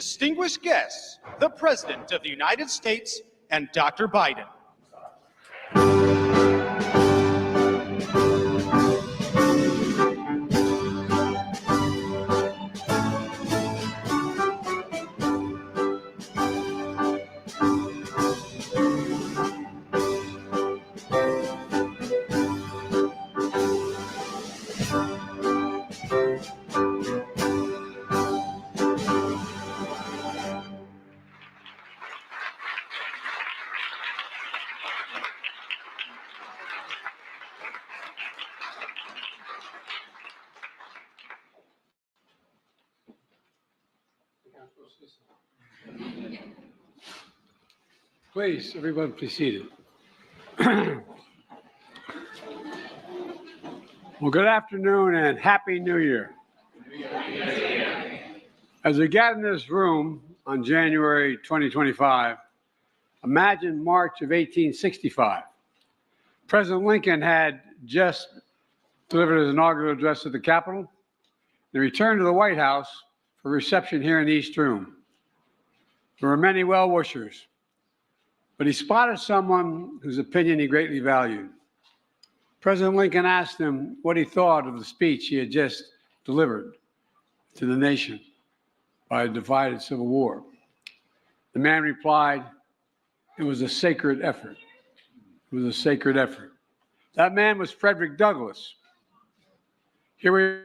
distinguished guests, the President of the United States and Dr. Biden. Please, everyone, be seated. Well, good afternoon and Happy New Year. As we gather in this room on January 2025, imagine March of 1865. President Lincoln had just delivered his inaugural address at the Capitol and returned to the White House for reception here in the East Room. There were many well-wishers, but he spotted someone whose opinion he greatly valued. President Lincoln asked him what he thought of the speech he had just delivered to the nation by a divided civil war. The man replied, "It was a sacred effort. It was a sacred effort." That man was Frederick Douglass. Here we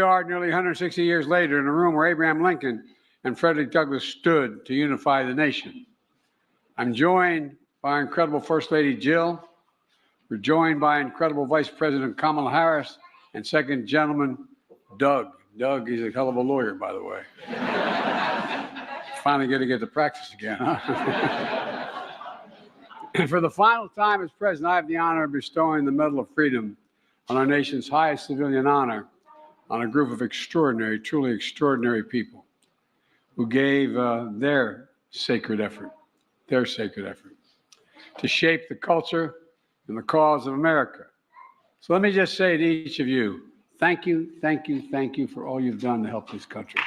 are nearly 160 years later in a room where Abraham Lincoln and Frederick Douglass stood to unify the nation. I'm joined by our incredible First Lady Jill. We're joined by incredible Vice President Kamala Harris and Second Gentleman Doug. Doug, he's a hell of a lawyer, by the way. Finally going to get to practice again, huh? And for the final time as president, I have the honor of bestowing the Medal of Freedom on our nation's highest civilian honor on a group of extraordinary, truly extraordinary people who gave their sacred effort to shape the culture and the cause of America. So let me just say to each of you, thank you, thank you, thank you for all you've done to help this country.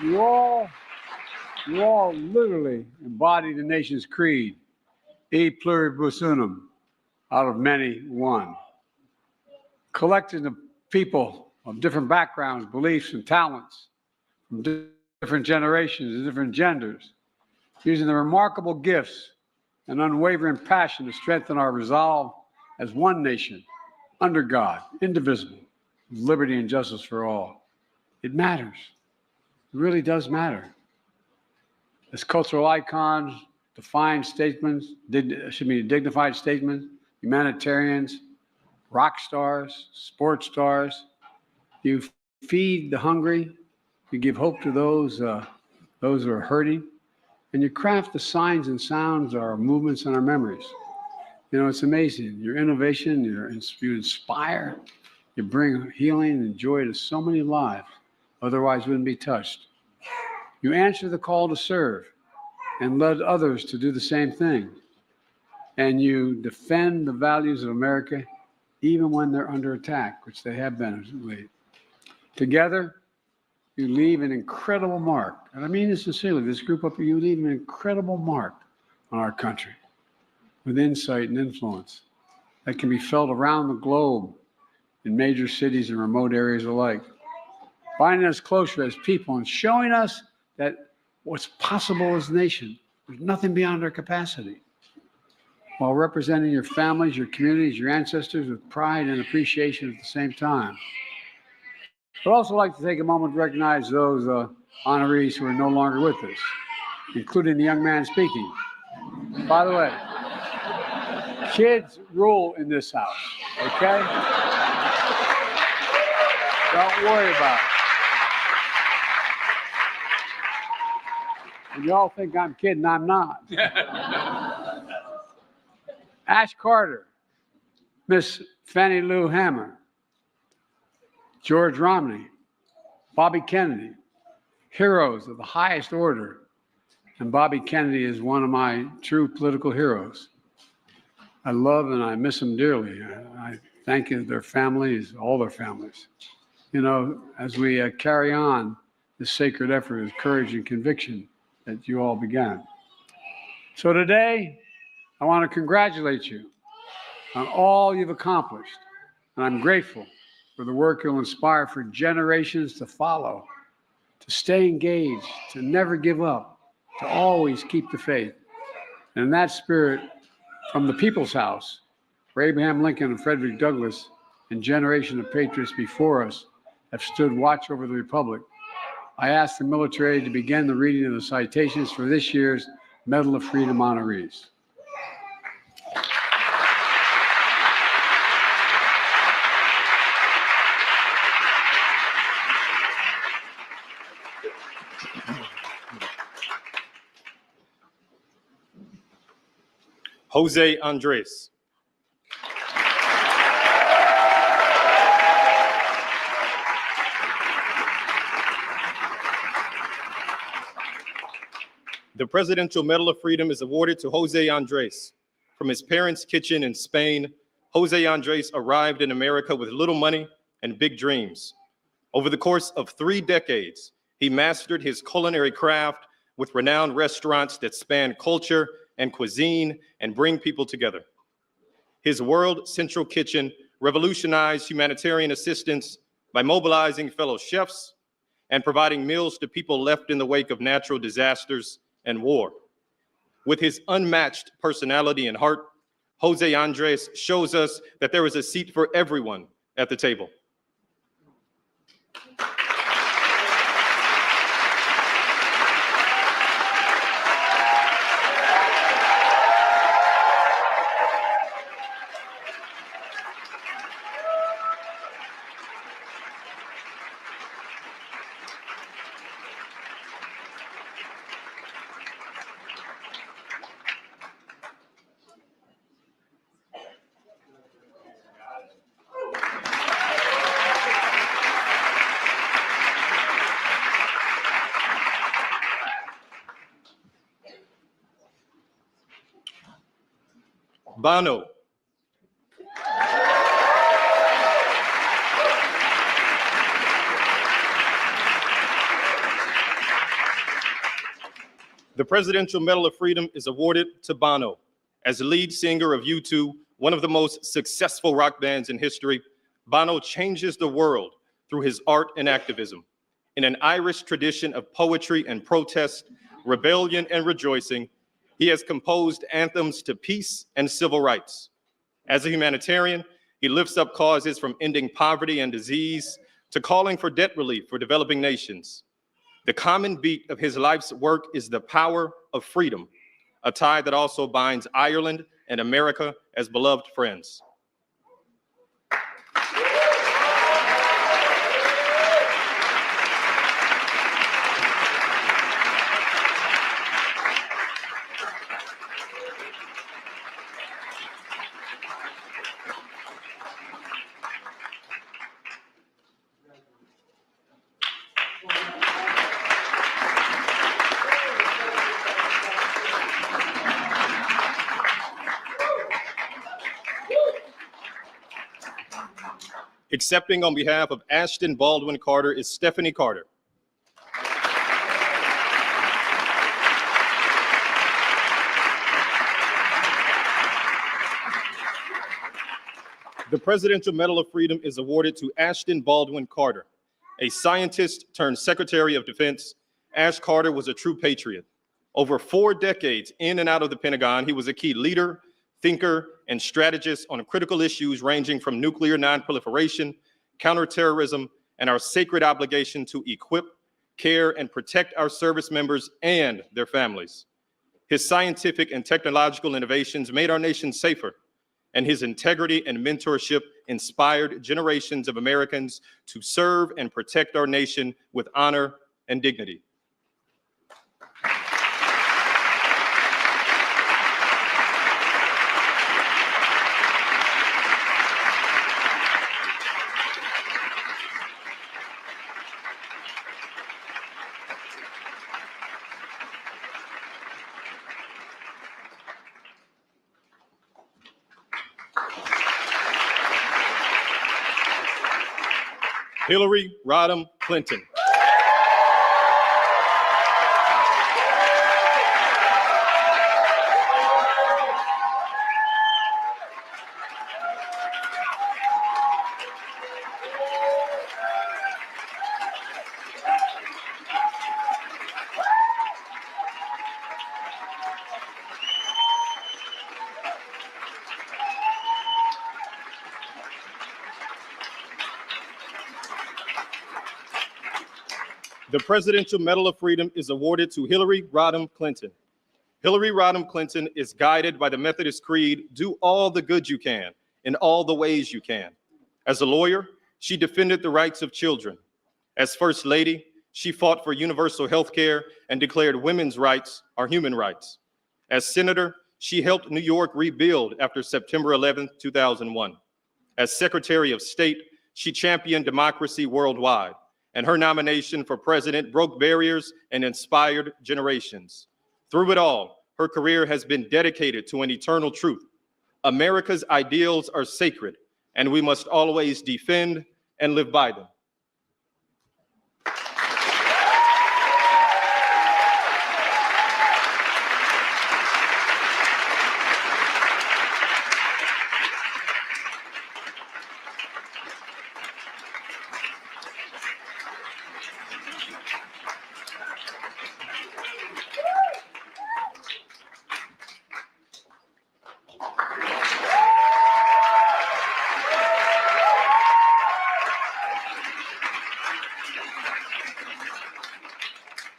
You all literally embody the nation's creed, e pluribus unum, out of many, one. Collecting of people of different backgrounds, beliefs, and talents from different generations and different genders, using the remarkable gifts and unwavering passion to strengthen our resolve as one nation, under God, indivisible, with liberty and justice for all. It matters. It really does matter. As cultural icons, dignified statements, humanitarians, rock stars, sports stars. You feed the hungry, you give hope to those who are hurting, and you craft the signs and sounds, our movements and our memories. You know, it's amazing. Your innovation, you inspire, you bring healing and joy to so many lives, otherwise wouldn't be touched. You answer the call to serve and led others to do the same thing. And you defend the values of America even when they're under attack, which they have been lately. Together, you leave an incredible mark. And I mean this sincerely, this group up here, you leave an incredible mark on our country with insight and influence that can be felt around the globe in major cities and remote areas alike, binding us closer as people and showing us that what's possible as a nation, there's nothing beyond our capacity, while representing your families, your communities, your ancestors with pride and appreciation at the same time. I'd also like to take a moment to recognize those honorees who are no longer with us, including the young man speaking. By the way, kids rule in this house, okay? Don't worry about it. And y'all think I'm kidding, I'm not. Ashton Carter, Miss Fannie Lou Hamer, George Romney, Bobby Kennedy, heroes of the highest order, and Bobby Kennedy is one of my true political heroes. I love and I miss them dearly. I thank their families, all their families. You know, as we carry on this sacred effort of courage and conviction that you all began. So today, I want to congratulate you on all you've accomplished, and I'm grateful for the work you'll inspire for generations to follow, to stay engaged, to never give up, to always keep the faith. And in that spirit, from the People's House, where Abraham Lincoln and Frederick Douglass and generation of patriots before us have stood watch over the Republic, I ask the military to begin the reading of the citations for this year's Medal of Freedom honorees. Jose Andres. The Presidential Medal of Freedom is awarded to Jose Andres. From his parents' kitchen in Spain, Jose Andres arrived in America with little money and big dreams. Over the course of 3 decades, he mastered his culinary craft with renowned restaurants that span culture and cuisine and bring people together. His World Central Kitchen revolutionized humanitarian assistance by mobilizing fellow chefs and providing meals to people left in the wake of natural disasters and war. With his unmatched personality and heart, Jose Andres shows us that there is a seat for everyone at the table. Bono. The Presidential Medal of Freedom is awarded to Bono. As the lead singer of U2, one of the most successful rock bands in history, Bono changes the world through his art and activism. In an Irish tradition of poetry and protest, rebellion and rejoicing, he has composed anthems to peace and civil rights. As a humanitarian, he lifts up causes from ending poverty and disease to calling for debt relief for developing nations. The common beat of his life's work is the power of freedom, a tie that also binds Ireland and America as beloved friends. Accepting on behalf of Ashton Baldwin Carter is Stephanie Carter. The Presidential Medal of Freedom is awarded to Ashton Baldwin Carter. A scientist turned Secretary of Defense, Ash Carter was a true patriot. Over 4 decades in and out of the Pentagon, he was a key leader, thinker, and strategist on critical issues ranging from nuclear nonproliferation, counterterrorism, and our sacred obligation to equip, care, and protect our service members and their families. His scientific and technological innovations made our nation safer, and his integrity and mentorship inspired generations of Americans to serve and protect our nation with honor and dignity. Hillary Rodham Clinton. The Presidential Medal of Freedom is awarded to Hillary Rodham Clinton. Hillary Rodham Clinton is guided by the Methodist Creed, do all the good you can in all the ways you can. As a lawyer, she defended the rights of children. As First Lady, she fought for universal health care and declared women's rights are human rights. As Senator, she helped New York rebuild after September 11, 2001. As Secretary of State, she championed democracy worldwide, and her nomination for president broke barriers and inspired generations. Through it all, her career has been dedicated to an eternal truth. America's ideals are sacred, and we must always defend and live by them.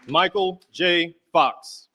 Michael J. Fox.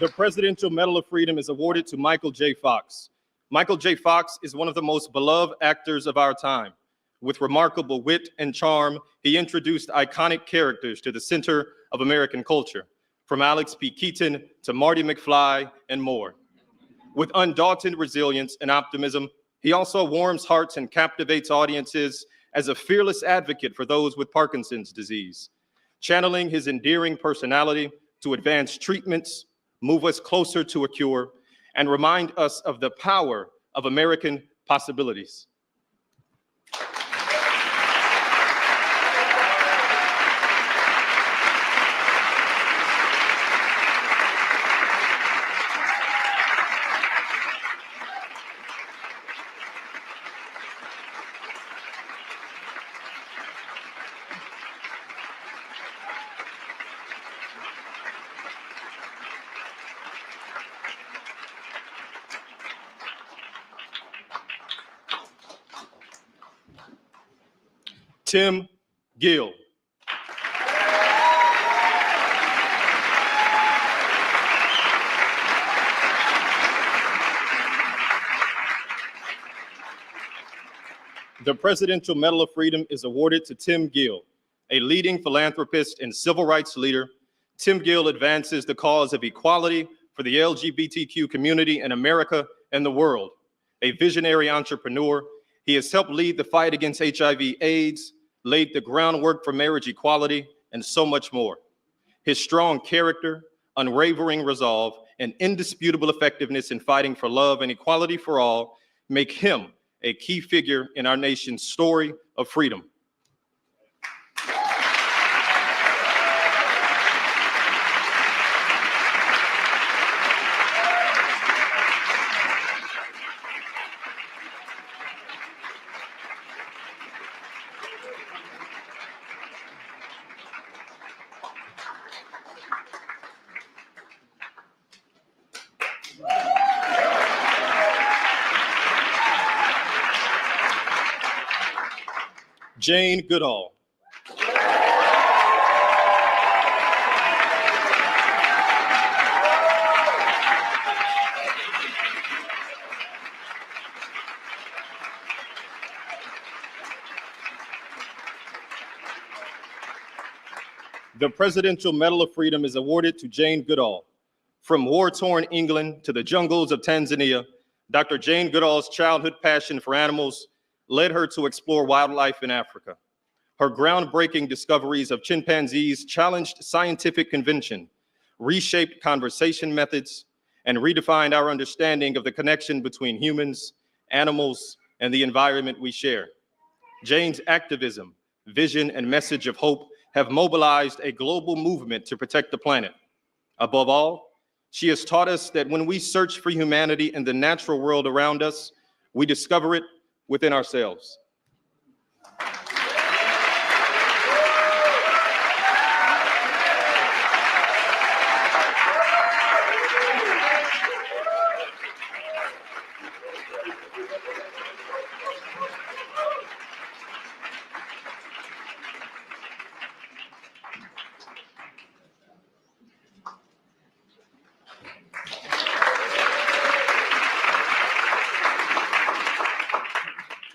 The Presidential Medal of Freedom is awarded to Michael J. Fox. Michael J. Fox is one of the most beloved actors of our time. With remarkable wit and charm, he introduced iconic characters to the center of American culture, from Alex P. Keaton to Marty McFly and more. With undaunted resilience and optimism, he also warms hearts and captivates audiences as a fearless advocate for those with Parkinson's disease, channeling his endearing personality to advance treatments, move us closer to a cure, and remind us of the power of American possibilities. Tim Gill. The Presidential Medal of Freedom is awarded to Tim Gill, a leading philanthropist and civil rights leader. Tim Gill advances the cause of equality for the LGBTQ community in America and the world. A visionary entrepreneur, he has helped lead the fight against HIV/AIDS, laid the groundwork for marriage equality, and so much more. His strong character, unwavering resolve, and indisputable effectiveness in fighting for love and equality for all make him a key figure in our nation's story of freedom. Jane Goodall. The Presidential Medal of Freedom is awarded to Jane Goodall. From war-torn England to the jungles of Tanzania, Dr. Jane Goodall's childhood passion for animals led her to explore wildlife in Africa. Her groundbreaking discoveries of chimpanzees challenged scientific convention, reshaped conversation methods, and redefined our understanding of the connection between humans, animals, and the environment we share. Jane's activism, vision, and message of hope have mobilized a global movement to protect the planet. Above all, she has taught us that when we search for humanity in the natural world around us, we discover it within ourselves.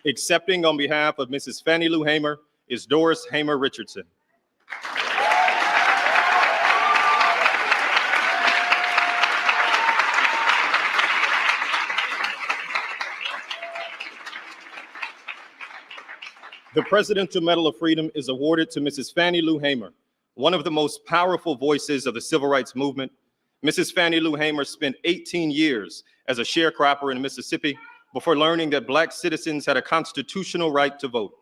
Accepting on behalf of Mrs. Fannie Lou Hamer is Doris Hamer Richardson. The Presidential Medal of Freedom is awarded to Mrs. Fannie Lou Hamer, one of the most powerful voices of the civil rights movement. Mrs. Fannie Lou Hamer spent 18 years as a sharecropper in Mississippi before learning that Black citizens had a constitutional right to vote.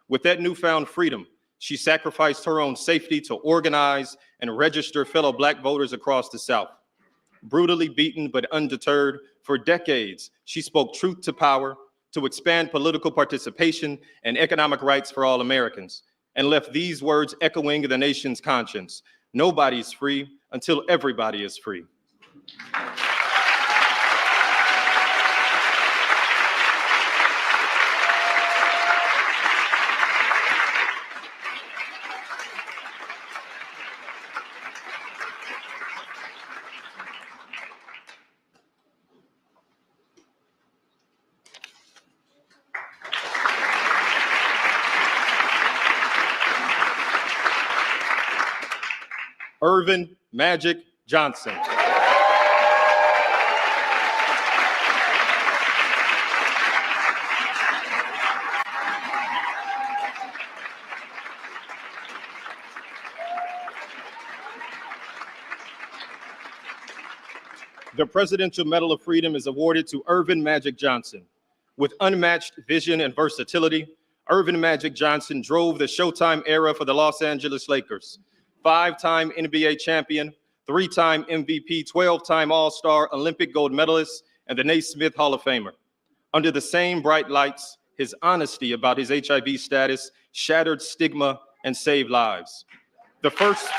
With that newfound freedom, she sacrificed her own safety to organize and register fellow Black voters across the South. Brutally beaten but undeterred, for decades, she spoke truth to power to expand political participation and economic rights for all Americans, and left these words echoing the nation's conscience: nobody's free until everybody is free. Irvin Magic Johnson. The Presidential Medal of Freedom is awarded to Irvin Magic Johnson. With unmatched vision and versatility, Irvin Magic Johnson drove the Showtime era for the Los Angeles Lakers. 5-time NBA champion, 3-time MVP, 12-time All-Star, Olympic gold medalist, and the Naismith Hall of Famer. Under the same bright lights, his honesty about his HIV status shattered stigma and saved lives. The first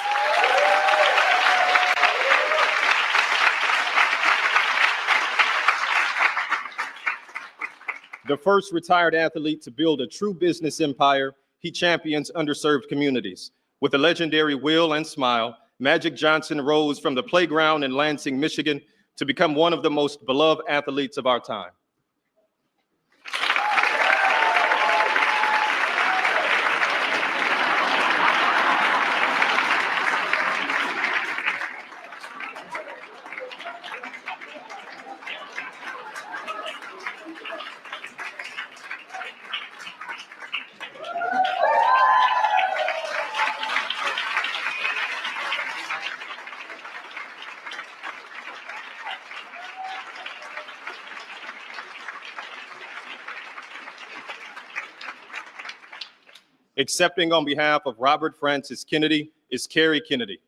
retired athlete to build a true business empire, he champions underserved communities. With a legendary will and smile, Magic Johnson rose from the playground in Lansing, Michigan, to become one of the most beloved athletes of our time. Accepting on behalf of Robert Francis Kennedy is Carrie Kennedy.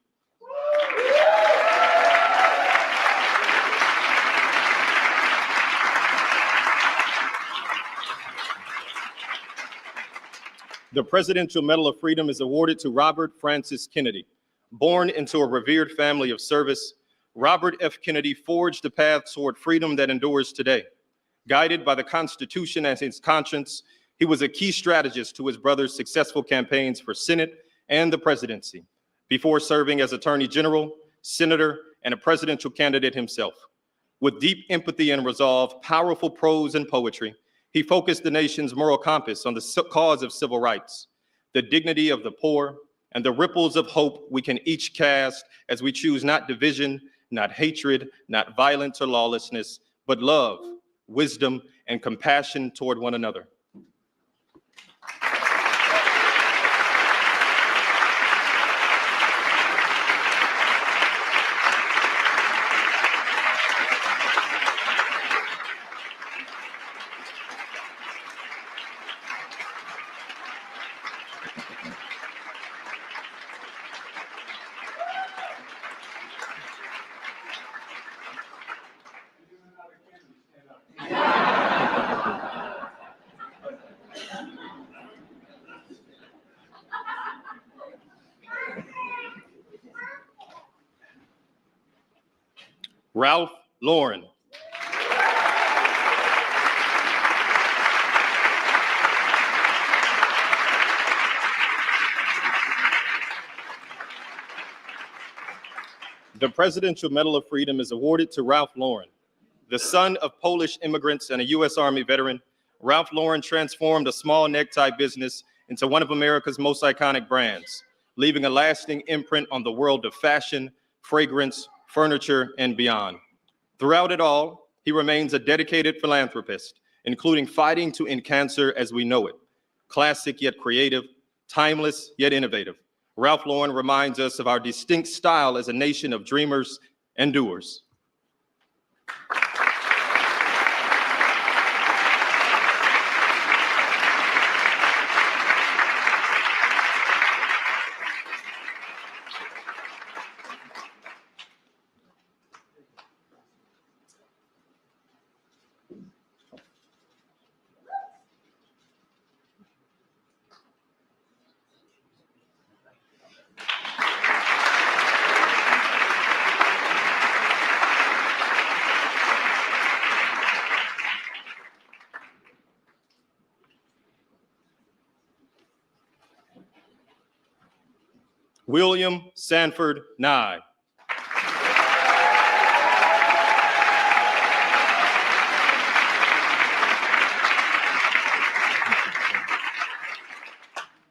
The Presidential Medal of Freedom is awarded to Robert Francis Kennedy. Born into a revered family of service, Robert F. Kennedy forged a path toward freedom that endures today. Guided by the Constitution as his conscience, he was a key strategist to his brother's successful campaigns for Senate and the presidency, before serving as Attorney General, Senator, and a presidential candidate himself. With deep empathy and resolve, powerful prose and poetry, he focused the nation's moral compass on the cause of civil rights, the dignity of the poor, and the ripples of hope we can each cast as we choose not division, not hatred, not violence or lawlessness, but love, wisdom, and compassion toward one another. Ralph Lauren. The Presidential Medal of Freedom is awarded to Ralph Lauren. The son of Polish immigrants and a U.S. Army veteran, Ralph Lauren transformed a small necktie business into one of America's most iconic brands, leaving a lasting imprint on the world of fashion, fragrance, furniture, and beyond. Throughout it all, he remains a dedicated philanthropist, including fighting to end cancer as we know it. Classic yet creative, timeless yet innovative, Ralph Lauren reminds us of our distinct style as a nation of dreamers and doers. William Sanford Nye.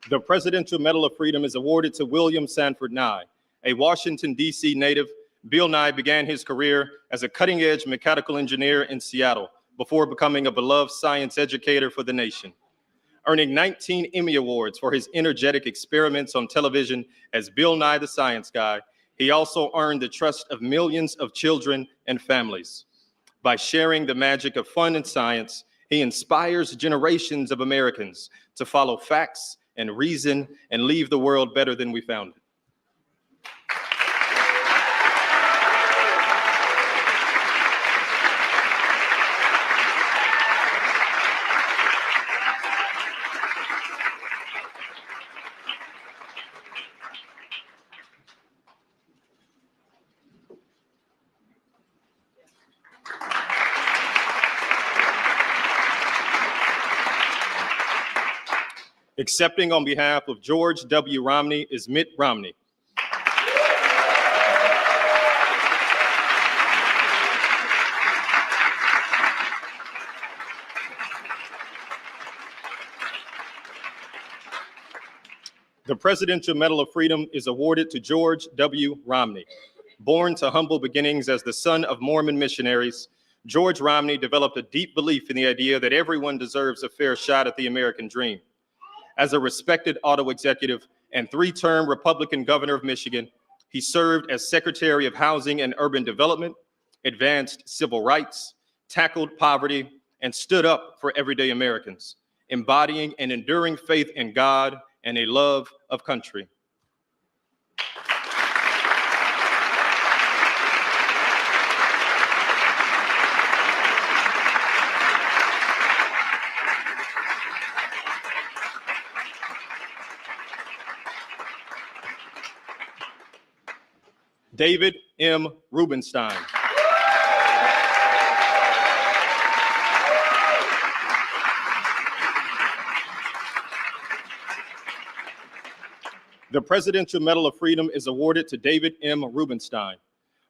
The Presidential Medal of Freedom is awarded to William Sanford Nye. A Washington, D.C. native, Bill Nye began his career as a cutting-edge mechanical engineer in Seattle before becoming a beloved science educator for the nation. Earning 19 Emmy Awards for his energetic experiments on television as Bill Nye the Science Guy, he also earned the trust of millions of children and families. By sharing the magic of fun and science, he inspires generations of Americans to follow facts and reason and leave the world better than we found it. Accepting on behalf of George W. Romney is Mitt Romney. The Presidential Medal of Freedom is awarded to George W. Romney. Born to humble beginnings as the son of Mormon missionaries, George Romney developed a deep belief in the idea that everyone deserves a fair shot at the American dream. As a respected auto executive and three-term Republican governor of Michigan, he served as Secretary of Housing and Urban Development, advanced civil rights, tackled poverty, and stood up for everyday Americans, embodying an enduring faith in God and a love of country. David M. Rubenstein. The Presidential Medal of Freedom is awarded to David M. Rubenstein.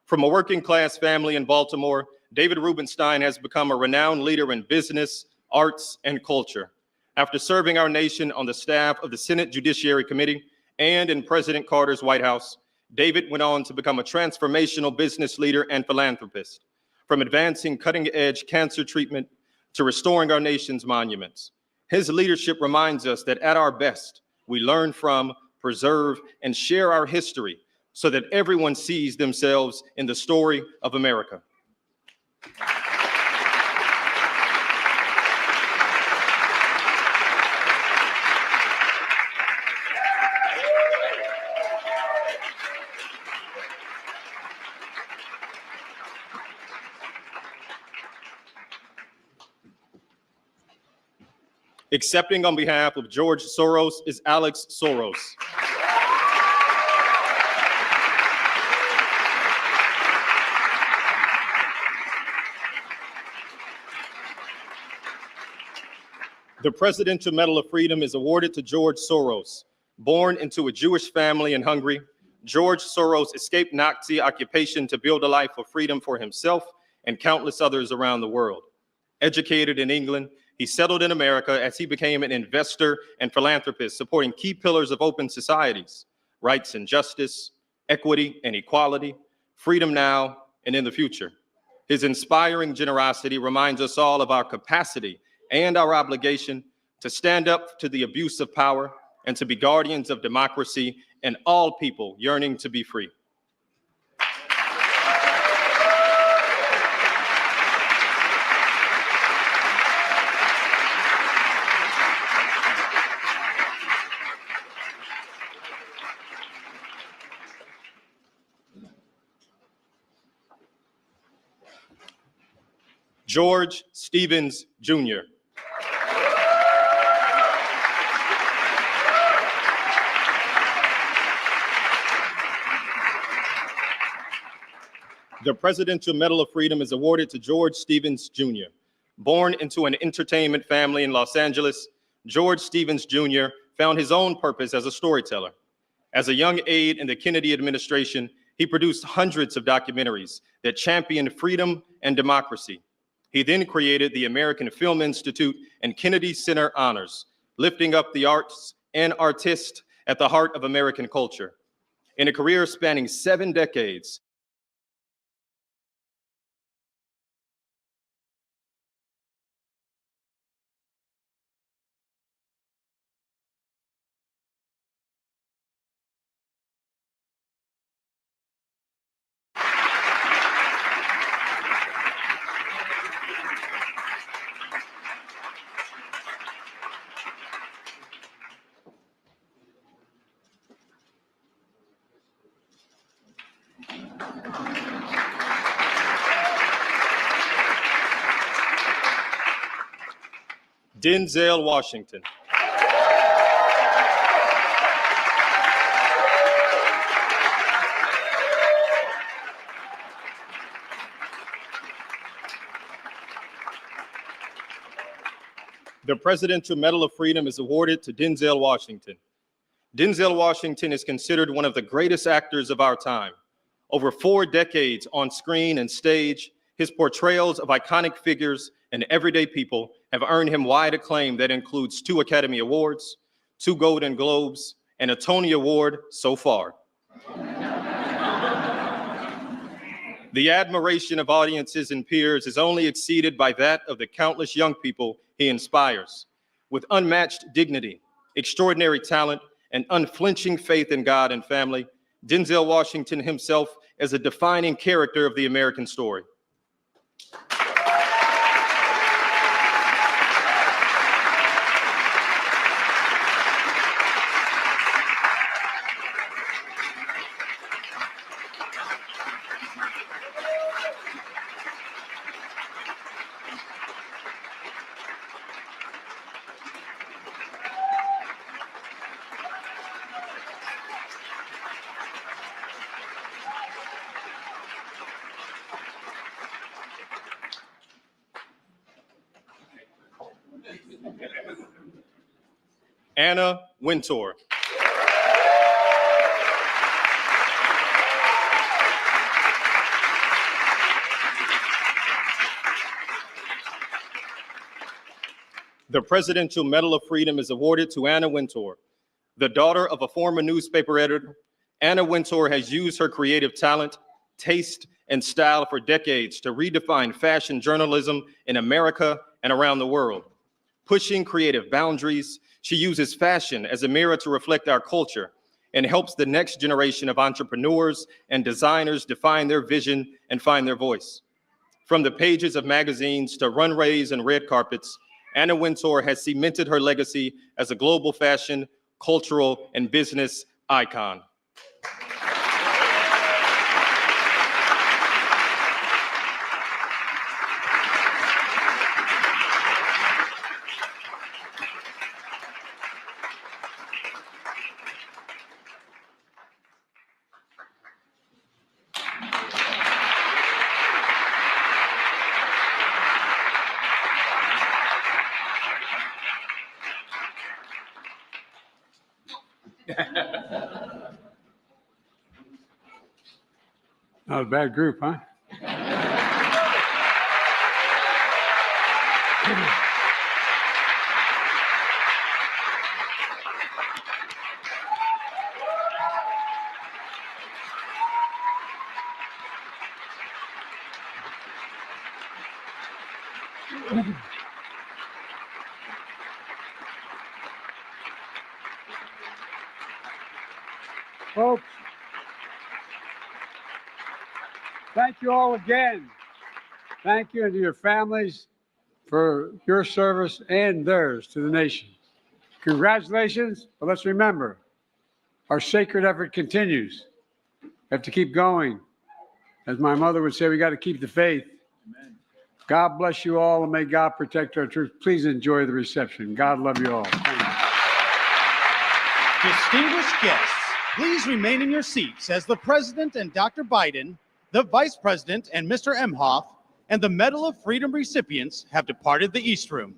From a working class family in Baltimore, David Rubenstein has become a renowned leader in business, arts, and culture. After serving our nation on the staff of the Senate Judiciary Committee And in President Carter's White House, David went on to become a transformational business leader and philanthropist, from advancing cutting-edge cancer treatment to restoring our nation's monuments. His leadership reminds us that at our best, we learn from, preserve, and share our history so that everyone sees themselves in the story of America. Accepting on behalf of George Soros is Alex Soros. The Presidential Medal of Freedom is awarded to George Soros. Born into a Jewish family in Hungary, George Soros escaped Nazi occupation to build a life of freedom for himself and countless others around the world. Educated in England, he settled in America as he became an investor and philanthropist, supporting key pillars of open societies: rights and justice, equity and equality, freedom now and in the future. His inspiring generosity reminds us all of our capacity and our obligation to stand up to the abuse of power and to be guardians of democracy and all people yearning to be free. George Stevens, Jr. The Presidential Medal of Freedom is awarded to George Stevens, Jr. Born into an entertainment family in Los Angeles, George Stevens, Jr. found his own purpose as a storyteller. As a young aide in the Kennedy administration, he produced hundreds of documentaries that championed freedom and democracy. He then created the American Film Institute and Kennedy Center Honors, lifting up the arts and artists at the heart of American culture. In a career spanning 7 decades, Denzel Washington. The Presidential Medal of Freedom is awarded to Denzel Washington. Denzel Washington is considered one of the greatest actors of our time. Over 4 decades on screen and stage, his portrayals of iconic figures and everyday people have earned him wide acclaim that includes 2 Academy Awards, 2 Golden Globes, and a Tony Award so far. The admiration of audiences and peers is only exceeded by that of the countless young people he inspires. With unmatched dignity, extraordinary talent, and unflinching faith in God and family, Denzel Washington himself is a defining character of the American story. Wintor. The Presidential Medal of Freedom is awarded to Wintor. The daughter of a former newspaper editor, Anna Wintor has used her creative talent, taste, and style for decades to redefine fashion journalism in America and around the world. Pushing creative boundaries, she uses fashion as a mirror to reflect our culture and helps the next generation of entrepreneurs and designers define their vision and find their voice. From the pages of magazines to runways and red carpets, Anna Wintor has cemented her legacy as a global fashion, cultural, and business icon. Not a bad group, huh? Folks, thank you all again. Thank you and to your families for your service and theirs to the nation. Congratulations, but let's remember, our sacred effort continues. We have to keep going. As my mother would say, we got to keep the faith. Amen. God bless you all, and may God protect our troops. Please enjoy the reception. God love you all. Thank you. Distinguished guests, please remain in your seats as the President and Dr. Biden, the Vice President and Mr. Emhoff, and the Medal of Freedom recipients have departed the East Room.